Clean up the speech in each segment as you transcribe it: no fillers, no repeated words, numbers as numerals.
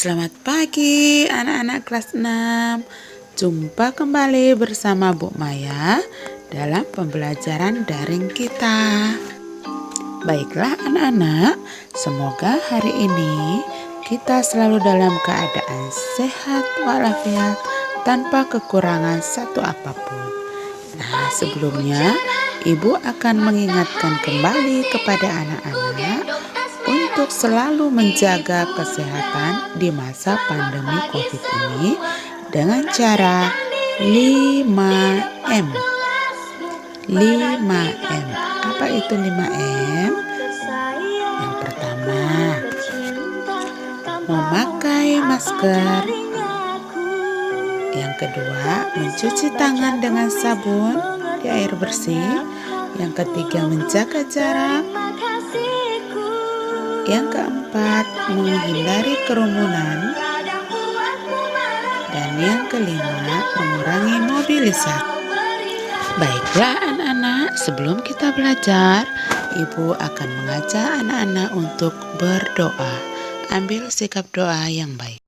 Selamat pagi anak-anak kelas 6. Jumpa kembali bersama Bu Maya dalam pembelajaran daring kita. Baiklah anak-anak, semoga hari ini kita selalu dalam keadaan sehat walafiat tanpa kekurangan satu apapun. Nah, sebelumnya Ibu akan mengingatkan kembali kepada anak-anak untuk selalu menjaga kesehatan di masa pandemi COVID ini dengan cara 5M. 5M. Apa itu 5M? Yang pertama, memakai masker. Yang kedua, mencuci tangan dengan sabun di air bersih. Yang ketiga, menjaga jarak. Yang keempat, menghindari kerumunan. Dan yang kelima, mengurangi mobilisasi. Baiklah anak-anak, sebelum kita belajar, Ibu akan mengajak anak-anak untuk berdoa. Ambil sikap doa yang baik.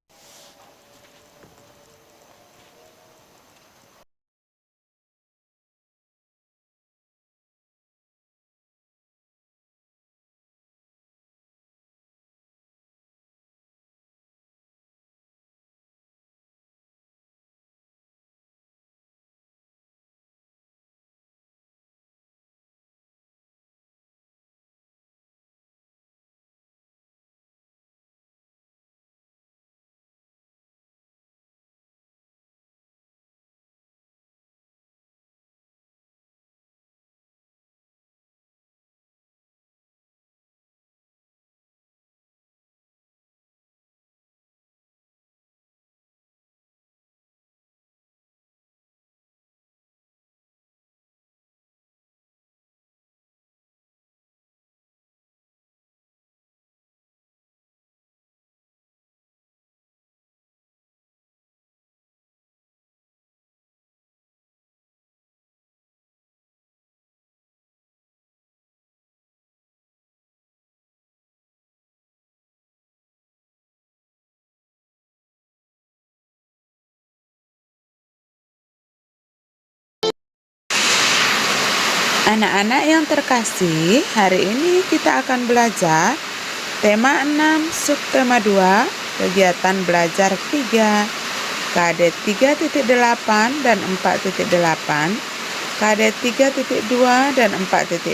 Anak-anak yang terkasih, hari ini kita akan belajar tema 6, subtema 2, kegiatan belajar 3, KD 3.8 dan 4.8, KD 3.2 dan 4.2,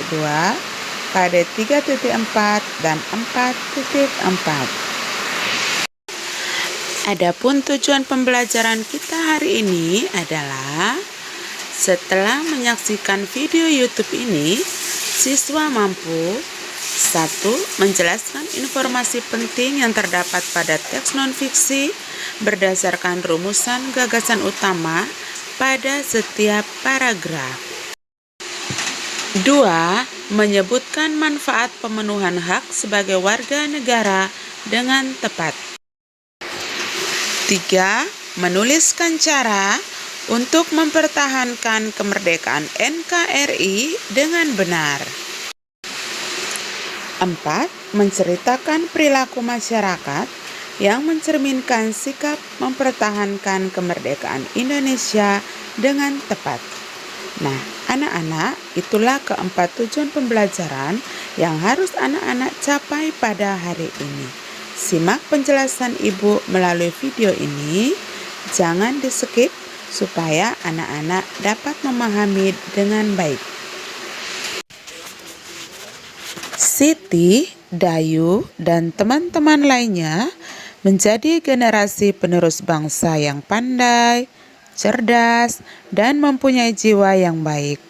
KD 3.4 dan 4.4. Adapun tujuan pembelajaran kita hari ini adalah setelah menyaksikan video YouTube ini, siswa mampu 1. Menjelaskan informasi penting yang terdapat pada teks non-fiksi berdasarkan rumusan gagasan utama pada setiap paragraf. 2. Menyebutkan manfaat pemenuhan hak sebagai warga negara dengan tepat. 3. Menuliskan cara untuk mempertahankan kemerdekaan NKRI dengan benar. 4. Menceritakan perilaku masyarakat yang mencerminkan sikap mempertahankan kemerdekaan Indonesia dengan tepat. Nah, anak-anak, itulah keempat tujuan pembelajaran yang harus anak-anak capai pada hari ini. Simak penjelasan Ibu melalui video ini, jangan di-skip supaya anak-anak dapat memahami dengan baik. Siti, Dayu, dan teman-teman lainnya menjadi generasi penerus bangsa yang pandai, cerdas, dan mempunyai jiwa yang baik.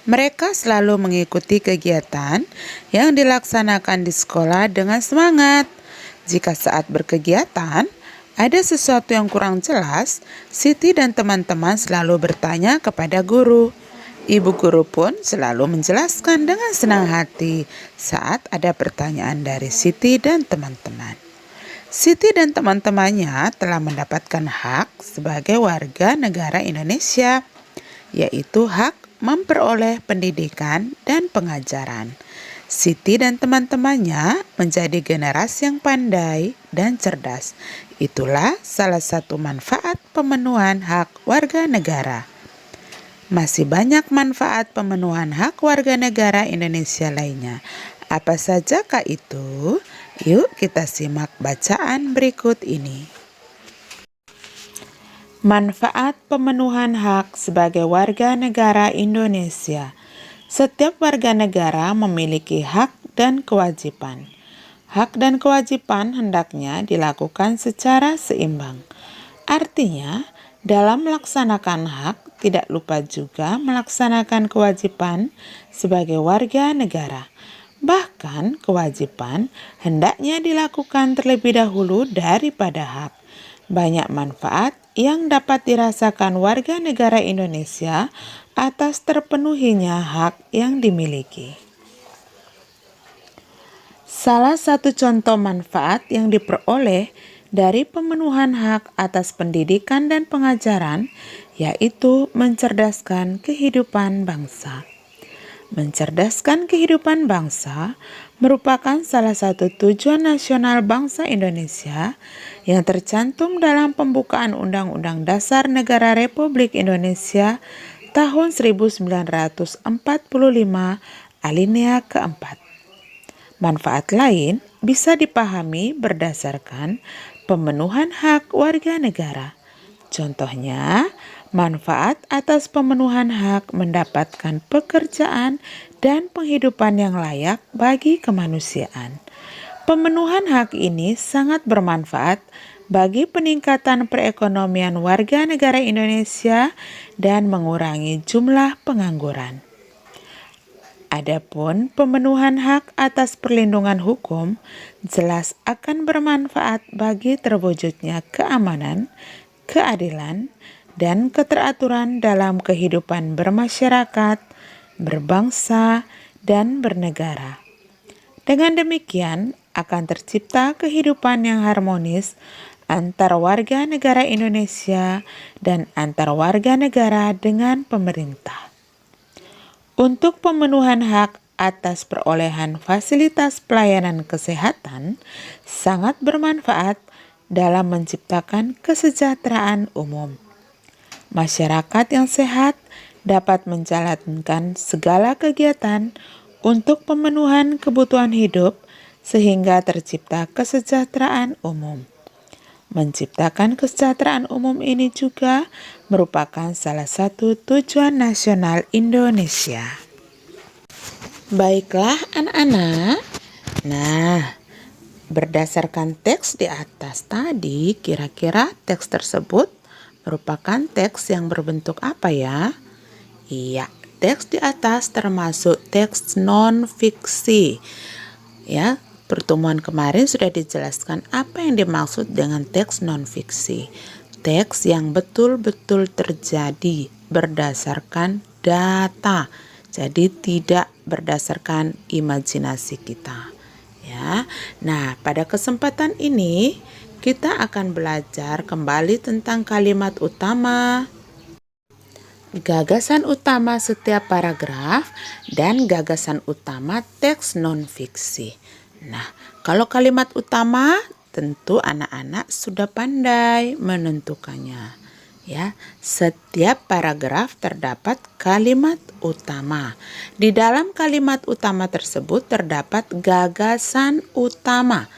Mereka selalu mengikuti kegiatan yang dilaksanakan di sekolah dengan semangat. Jika saat berkegiatan ada sesuatu yang kurang jelas, Siti dan teman-teman selalu bertanya kepada guru. Ibu guru pun selalu menjelaskan dengan senang hati saat ada pertanyaan dari Siti dan teman-teman. Siti dan teman-temannya telah mendapatkan hak sebagai warga negara Indonesia, yaitu hak memperoleh pendidikan dan pengajaran. Siti dan teman-temannya menjadi generasi yang pandai dan cerdas. Itulah salah satu manfaat pemenuhan hak warga negara. Masih banyak manfaat pemenuhan hak warga negara Indonesia lainnya. Apa sajakah itu? Yuk kita simak bacaan berikut ini. Manfaat pemenuhan hak sebagai warga negara Indonesia. Setiap warga negara memiliki hak dan kewajiban. Hak dan kewajiban hendaknya dilakukan secara seimbang. Artinya, dalam melaksanakan hak, tidak lupa juga melaksanakan kewajiban sebagai warga negara. Bahkan, kewajiban hendaknya dilakukan terlebih dahulu daripada hak. Banyak manfaat yang dapat dirasakan warga negara Indonesia atas terpenuhinya hak yang dimiliki. Salah satu contoh manfaat yang diperoleh dari pemenuhan hak atas pendidikan dan pengajaran yaitu mencerdaskan kehidupan bangsa. Mencerdaskan kehidupan bangsa merupakan salah satu tujuan nasional bangsa Indonesia yang tercantum dalam pembukaan Undang-Undang Dasar Negara Republik Indonesia tahun 1945 alinea keempat. Manfaat lain bisa dipahami berdasarkan pemenuhan hak warga negara. Contohnya, manfaat atas pemenuhan hak mendapatkan pekerjaan dan penghidupan yang layak bagi kemanusiaan. Pemenuhan hak ini sangat bermanfaat bagi peningkatan perekonomian warga negara Indonesia dan mengurangi jumlah pengangguran. Adapun pemenuhan hak atas perlindungan hukum jelas akan bermanfaat bagi terwujudnya keamanan, keadilan, dan keteraturan dalam kehidupan bermasyarakat, berbangsa, dan bernegara. Dengan demikian, akan tercipta kehidupan yang harmonis antar warga negara Indonesia dan antar warga negara dengan pemerintah. Untuk pemenuhan hak atas perolehan fasilitas pelayanan kesehatan sangat bermanfaat dalam menciptakan kesejahteraan umum. Masyarakat yang sehat dapat menjalankan segala kegiatan untuk pemenuhan kebutuhan hidup sehingga tercipta kesejahteraan umum. Menciptakan kesejahteraan umum ini juga merupakan salah satu tujuan nasional Indonesia. Baiklah anak-anak, nah berdasarkan teks di atas tadi, kira-kira teks tersebut merupakan teks yang berbentuk apa ya? Iya, teks di atas termasuk teks non-fiksi. Ya, pertemuan kemarin sudah dijelaskan apa yang dimaksud dengan teks non-fiksi. Teks yang betul-betul terjadi berdasarkan data. Jadi tidak berdasarkan imajinasi kita. Ya. Nah, pada kesempatan ini kita akan belajar kembali tentang kalimat utama, gagasan utama setiap paragraf, dan gagasan utama teks non-fiksi. Nah, kalau kalimat utama tentu anak-anak sudah pandai menentukannya. Ya, setiap paragraf terdapat kalimat utama. Di dalam kalimat utama tersebut terdapat gagasan utama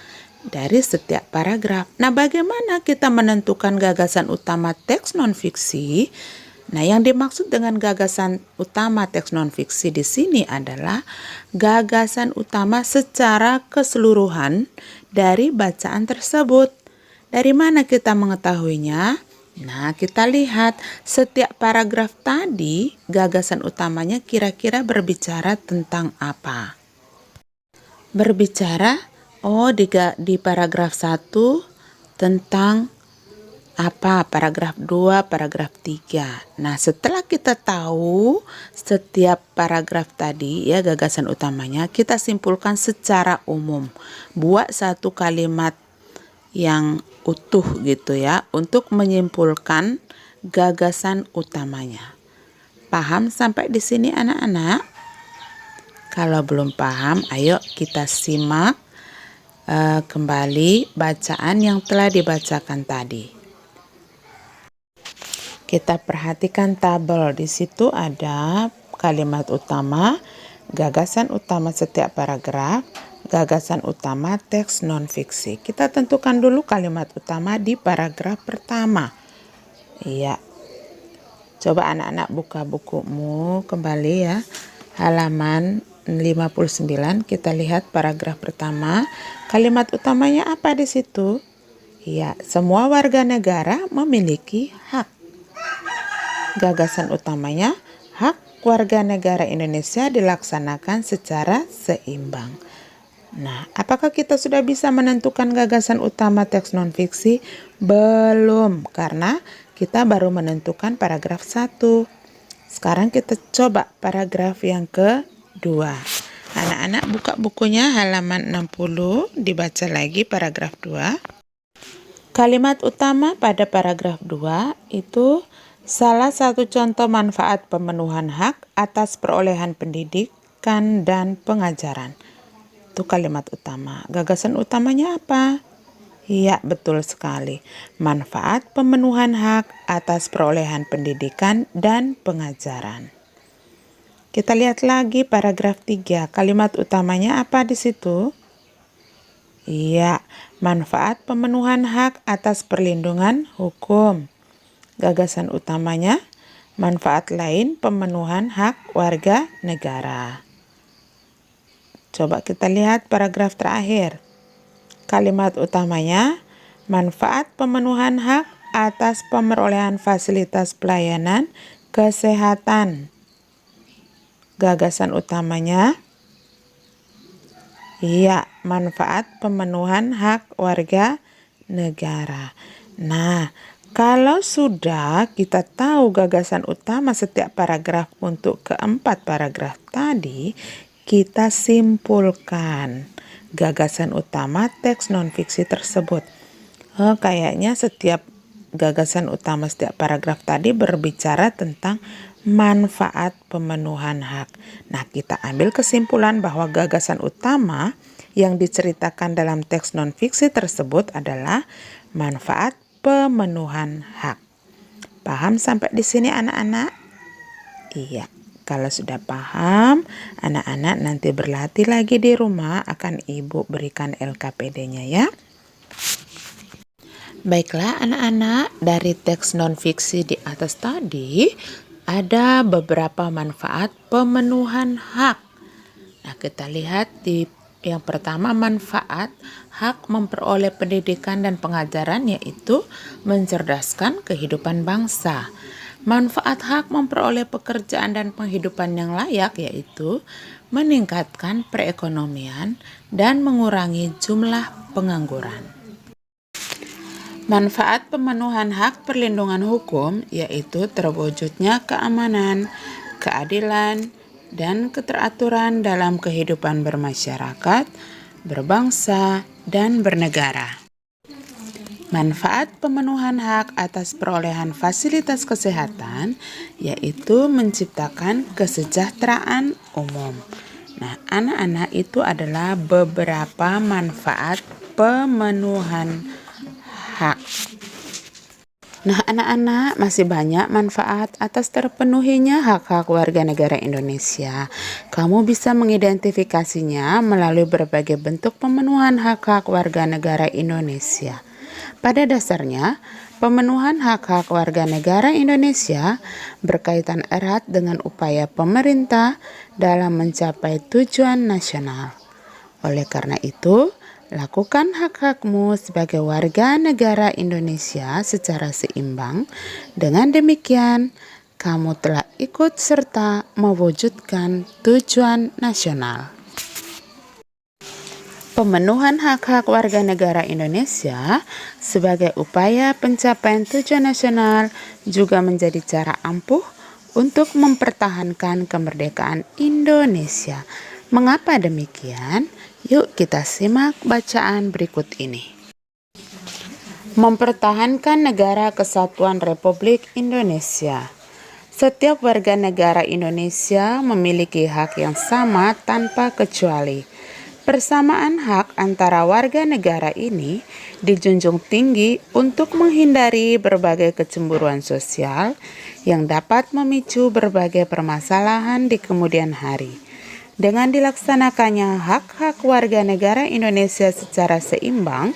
dari setiap paragraf. Nah, bagaimana kita menentukan gagasan utama teks non-fiksi? Nah, yang dimaksud dengan gagasan utama teks non-fiksi di sini adalah gagasan utama secara keseluruhan dari bacaan tersebut. Dari mana kita mengetahuinya? Nah, kita lihat setiap paragraf tadi gagasan utamanya kira-kira berbicara tentang apa? Berbicara, di paragraf 1 tentang apa? Paragraf 2, paragraf 3. Nah, setelah kita tahu setiap paragraf tadi ya gagasan utamanya, kita simpulkan secara umum. Buat satu kalimat yang utuh gitu ya untuk menyimpulkan gagasan utamanya. Paham sampai di sini anak-anak? Kalau belum paham, ayo kita simak kembali bacaan yang telah dibacakan tadi. Kita perhatikan tabel. Di situ ada kalimat utama, gagasan utama setiap paragraf, gagasan utama teks non-fiksi. Kita tentukan dulu kalimat utama di paragraf pertama. Iya. Coba anak-anak buka bukumu kembali ya. Halaman 59, kita lihat paragraf pertama. Kalimat utamanya apa di situ? Ya, semua warga negara memiliki hak. Gagasan utamanya, hak warga negara Indonesia dilaksanakan secara seimbang. Nah, apakah kita sudah bisa menentukan gagasan utama teks non-fiksi? Belum, karena kita baru menentukan paragraf 1. Sekarang kita coba paragraf yang kedua. Anak-anak buka bukunya halaman 60, dibaca lagi paragraf 2. Kalimat utama pada paragraf 2 itu salah satu contoh manfaat pemenuhan hak atas perolehan pendidikan dan pengajaran. Itu kalimat utama. Gagasan utamanya apa? Iya, betul sekali. Manfaat pemenuhan hak atas perolehan pendidikan dan pengajaran. Kita lihat lagi paragraf 3. Kalimat utamanya apa di situ? Iya, manfaat pemenuhan hak atas perlindungan hukum. Gagasan utamanya, manfaat lain pemenuhan hak warga negara. Coba kita lihat paragraf terakhir. Kalimat utamanya, manfaat pemenuhan hak atas pemerolehan fasilitas pelayanan kesehatan. Gagasan utamanya, iya, manfaat pemenuhan hak warga negara. Nah, kalau sudah kita tahu gagasan utama setiap paragraf untuk keempat paragraf tadi, kita simpulkan gagasan utama teks non-fiksi tersebut. Kayaknya setiap gagasan utama setiap paragraf tadi berbicara tentang manfaat pemenuhan hak. Nah, kita ambil kesimpulan bahwa gagasan utama yang diceritakan dalam teks non-fiksi tersebut adalah manfaat pemenuhan hak. Paham sampai di sini anak-anak? Iya. Kalau sudah paham, anak-anak nanti berlatih lagi di rumah, akan ibu berikan LKPD-nya ya. Baiklah anak-anak, dari teks non-fiksi di atas tadi, ada beberapa manfaat pemenuhan hak. Nah, kita lihat di yang pertama, manfaat hak memperoleh pendidikan dan pengajaran, yaitu mencerdaskan kehidupan bangsa. Manfaat hak memperoleh pekerjaan dan penghidupan yang layak, yaitu meningkatkan perekonomian dan mengurangi jumlah pengangguran. Manfaat pemenuhan hak perlindungan hukum, yaitu terwujudnya keamanan, keadilan, dan keteraturan dalam kehidupan bermasyarakat, berbangsa, dan bernegara. Manfaat pemenuhan hak atas perolehan fasilitas kesehatan, yaitu menciptakan kesejahteraan umum. Nah, anak-anak, itu adalah beberapa manfaat pemenuhan hak. Nah, anak-anak, masih banyak manfaat atas terpenuhinya hak-hak warga negara Indonesia. Kamu bisa mengidentifikasinya melalui berbagai bentuk pemenuhan hak-hak warga negara Indonesia. Pada dasarnya, pemenuhan hak-hak warga negara Indonesia berkaitan erat dengan upaya pemerintah dalam mencapai tujuan nasional. Oleh karena itu, lakukan hak-hakmu sebagai warga negara Indonesia secara seimbang. Dengan demikian, kamu telah ikut serta mewujudkan tujuan nasional. Pemenuhan hak-hak warga negara Indonesia sebagai upaya pencapaian tujuan nasional juga menjadi cara ampuh untuk mempertahankan kemerdekaan Indonesia. Mengapa demikian? Yuk kita simak bacaan berikut ini. Mempertahankan Negara Kesatuan Republik Indonesia. Setiap warga negara Indonesia memiliki hak yang sama tanpa kecuali. Persamaan hak antara warga negara ini dijunjung tinggi untuk menghindari berbagai kecemburuan sosial yang dapat memicu berbagai permasalahan di kemudian hari. Dengan dilaksanakannya hak-hak warga negara Indonesia secara seimbang,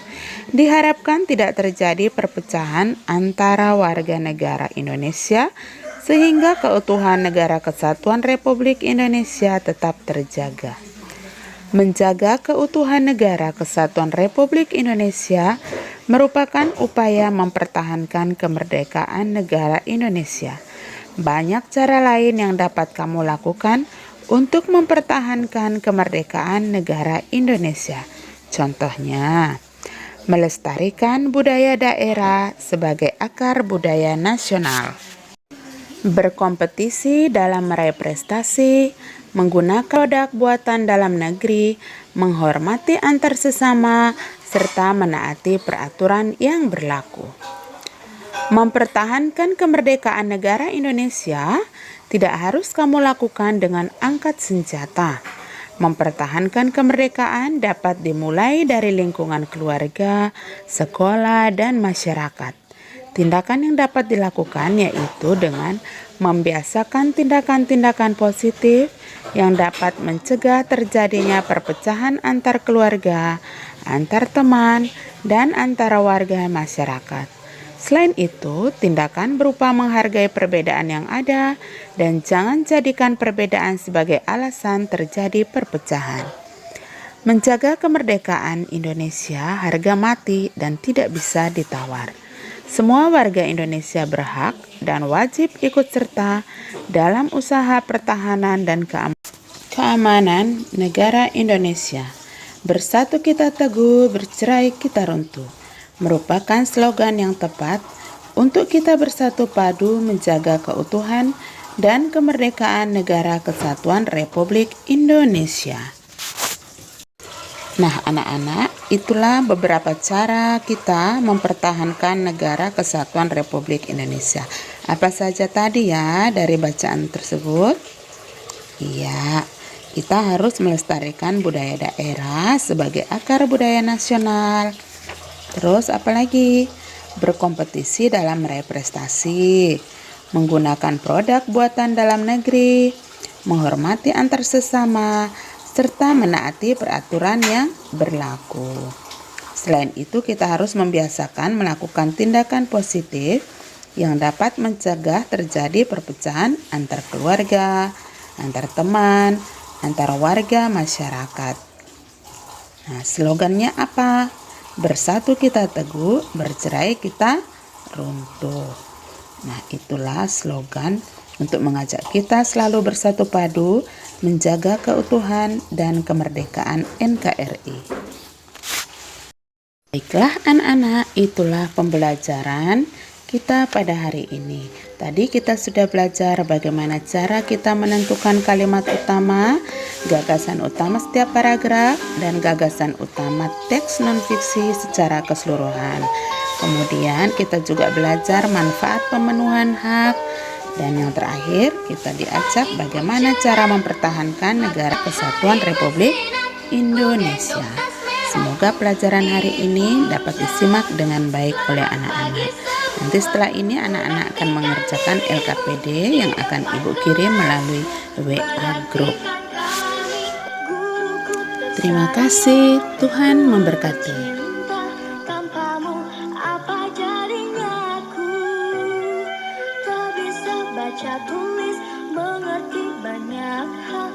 diharapkan tidak terjadi perpecahan antara warga negara Indonesia sehingga keutuhan Negara Kesatuan Republik Indonesia tetap terjaga. Menjaga keutuhan Negara Kesatuan Republik Indonesia merupakan upaya mempertahankan kemerdekaan negara Indonesia. Banyak cara lain yang dapat kamu lakukan untuk mempertahankan kemerdekaan negara Indonesia. Contohnya, melestarikan budaya daerah sebagai akar budaya nasional, berkompetisi dalam meraih prestasi, menggunakan produk buatan dalam negeri, menghormati antar sesama, serta menaati peraturan yang berlaku. Mempertahankan kemerdekaan negara Indonesia tidak harus kamu lakukan dengan angkat senjata. Mempertahankan kemerdekaan dapat dimulai dari lingkungan keluarga, sekolah, dan masyarakat. Tindakan yang dapat dilakukan yaitu dengan membiasakan tindakan-tindakan positif yang dapat mencegah terjadinya perpecahan antar keluarga, antar teman, dan antara warga masyarakat. Selain itu, tindakan berupa menghargai perbedaan yang ada dan jangan jadikan perbedaan sebagai alasan terjadi perpecahan. Menjaga kemerdekaan Indonesia harga mati dan tidak bisa ditawar. Semua warga Indonesia berhak dan wajib ikut serta dalam usaha pertahanan dan keamanan negara Indonesia. Bersatu kita teguh, bercerai kita runtuh, merupakan slogan yang tepat untuk kita bersatu padu menjaga keutuhan dan kemerdekaan Negara Kesatuan Republik Indonesia. Nah, anak-anak, itulah beberapa cara kita mempertahankan Negara Kesatuan Republik Indonesia. Apa saja tadi ya dari bacaan tersebut? Iya, kita harus melestarikan budaya daerah sebagai akar budaya nasional. Terus apalagi? Berkompetisi dalam meraih prestasi, menggunakan produk buatan dalam negeri, menghormati antar sesama, serta menaati peraturan yang berlaku. Selain itu, kita harus membiasakan melakukan tindakan positif yang dapat mencegah terjadi perpecahan antar keluarga, antar teman, antar warga masyarakat. Nah, slogannya apa? Bersatu kita teguh, bercerai kita runtuh. Nah, itulah slogan untuk mengajak kita selalu bersatu padu, menjaga keutuhan dan kemerdekaan NKRI. Baiklah anak-anak, itulah pembelajaran kita pada hari ini. Tadi kita sudah belajar bagaimana cara kita menentukan kalimat utama, gagasan utama setiap paragraf, dan gagasan utama teks non-fiksi secara keseluruhan. Kemudian kita juga belajar manfaat pemenuhan hak. Dan yang terakhir, kita diajak bagaimana cara mempertahankan Negara Kesatuan Republik Indonesia. Semoga pelajaran hari ini dapat disimak dengan baik oleh anak-anak. Nanti setelah ini anak-anak akan mengerjakan LKPD yang akan Ibu kirim melalui WA Group. Terima kasih, Tuhan memberkati. Baca tulis mengerti banyak hal.